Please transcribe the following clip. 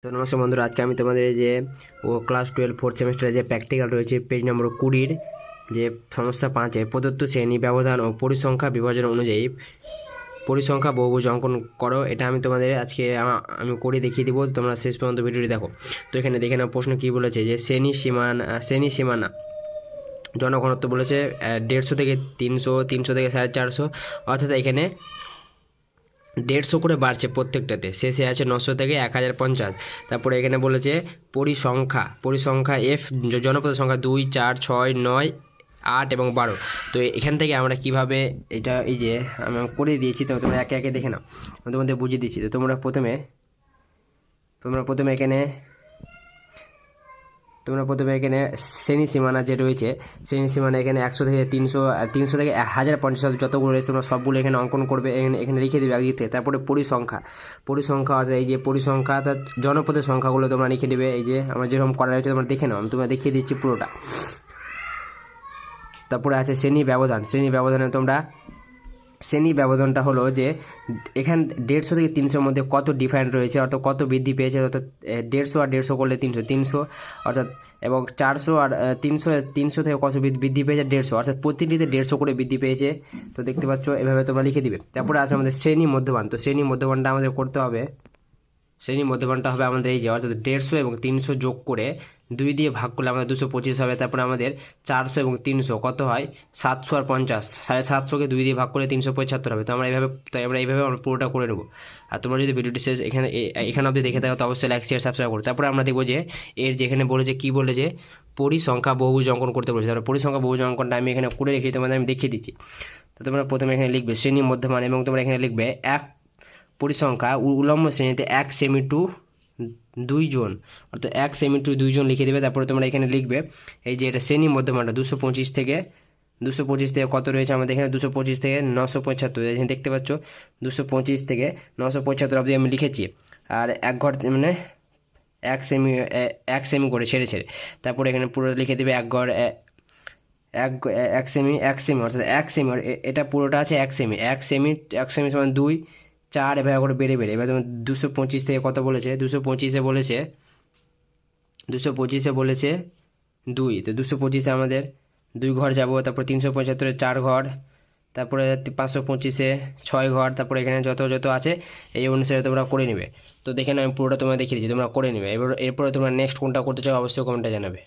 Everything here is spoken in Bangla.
তো নমস্কার বন্ধুরা, আজকে আমি তোমাদের যে ক্লাস 12 ফোর্থ সেমিস্টারে যে প্র্যাকটিক্যাল রয়েছে পেজ নম্বর 20 যে সমস্যা 5 প্রদত্ত শ্রেণী ব্যবধান ও পরিসংখ্যা বিভাজন অনুযায়ী পরিসংখ্যা বহুভুজ অঙ্কন করো, এটা আমি তোমাদের আজকে আমি করে দেখিয়ে দিব। তোমরা শেষ পর্যন্ত ভিডিওটি দেখো। তো এখানে দেখে নাও প্রশ্ন কী বলেছে, যে শ্রেণী সীমানা জনঘনত্ব বলেছে 150 থেকে 300, 300 থেকে 450, অর্থাৎ এখানে 150 করে বাড়ছে প্রত্যেকটাতে, শেষে আছে 900 থেকে 1050। তারপরে এখানে বলেছে পরিসংখ্যা এফ জনপদের সংখ্যা 2, 4, 6, 9, 8 এবং 12। তো এখান থেকে আমরা কিভাবে এটা এই যে আমি করে দিয়েছি, তো তোমরা একে একে দেখে নাও, আমি তোমাদের বুঝিয়ে দিচ্ছি। তো তোমরা প্রথমে এখানে শ্রেণী সীমানা যে রয়েছে, শ্রেণী সীমানা এখানে 100 থেকে 300, 300 থেকে 1050 যতগুলো রয়েছে তোমরা সবগুলো এখানে অঙ্কন করবে, এখানে লিখে দেবে একদিক থেকে। তারপরে পরিসংখ্যা অর্থাৎ এই যে পরিসংখ্যা অর্থাৎ জনপদের সংখ্যাগুলো তোমরা লিখে দেবে। এই যে আমার যেরকম করা রয়েছে তোমরা দেখে নাও, আমি তোমরা দেখিয়ে দিচ্ছি পুরোটা। তারপরে আছে শ্রেণী ব্যবধানে তোমরা শ্রেণী ব্যবধানটা হলো যে এখানে 150 থেকে 300 মধ্যে কত ডিফারেন্ট রয়েছে, অর্থাৎ কত বৃদ্ধি পেয়েছে, অর্থাৎ 150 আর 150 করলে 300 অর্থাৎ, এবং 400 আর 300 থেকে কত বৃদ্ধি পেয়েছে 150, অর্থাৎ প্রতিটিতে 150 করে বৃদ্ধি পেয়েছে। তো দেখতে পাচ্ছ, এভাবে তোমরা লিখে দিবে। তারপরে আছে আমাদের শ্রেণী মধ্যমান। তো শ্রেণী মধ্যমানটা আমাদের করতে হবে, শ্রেণী মধ্যমানটা হবে আমাদের এই যে, অর্থাৎ 150 এবং 300 যোগ করে 2 দিয়ে ভাগ করলে আমাদের 225 হবে। তারপরে আমাদের 400 এবং 300 কত হয়, 700 আর 50, 750কে 2 দিয়ে ভাগ করলে 375 হবে। তো আমরা এইভাবে আমরা পুরোটা করে নেবো। আর তোমরা যদি ভিডিওটি শেষ এখানে অবধি দেখে থাকো, তো অবশ্যই লাইক, শেয়ার, সাবস্ক্রাইব করো। তারপরে আমরা দেখবো যে এর যেখানে বলেছে কী বলেছে, পরিসংখ্যা বহুভুজ অঙ্কন করতে বলেছে। তারপরে পরিসংখ্যা বহুভুজ অঙ্কনটা আমি এখানে করে রেখে তোমাদের আমি দেখিয়ে দিচ্ছি। তো তোমরা প্রথমে এখানে লিখবে শ্রেণী মধ্যমান, এবং তোমরা এখানে লিখবে এক পরিসংখ্যা উলম্ব শ্রেণীতে 1 সেমি টু 2 জন, অর্থাৎ 1 সেমি টু 2 জন লিখে দেবে। তারপরে তোমরা এখানে লিখবে এই যে এটা শ্রেণী মধ্যমানটা 225 থেকে কত রয়েছে আমাদের এখানে, 225 থেকে 975, এখানে দেখতে পাচ্ছ 225 থেকে 975 অবধি আমি লিখেছি। আর এক ঘর মানে 1 সেমি করে ছেড়ে তারপরে এখানে পুরো লিখে দেবে এক ঘর 1 সেমি অর্থাৎ 1 সেমি, এটা পুরোটা আছে 1 সেমি। 1 সেমি সমান 2, 4, এভাবে করে বেড়ে এবার তোমার 225 থেকে কত বলেছে, 225-এ বলেছে 2। তো 225-এ আমাদের 2 ঘর যাব, তারপর 375-এ 4 ঘর, তারপরে 525-এ 6 ঘর, তারপরে এখানে যত আছে এই অনুসারে তোমরা করে নেবে। তো দেখে নাও, আমি পুরোটা তোমরা দেখিয়ে দিচ্ছি, তোমরা করে নেবে। এরপরে তোমরা নেক্সট কোনটা করতে চাও অবশ্যই কমেন্টে জানাবে।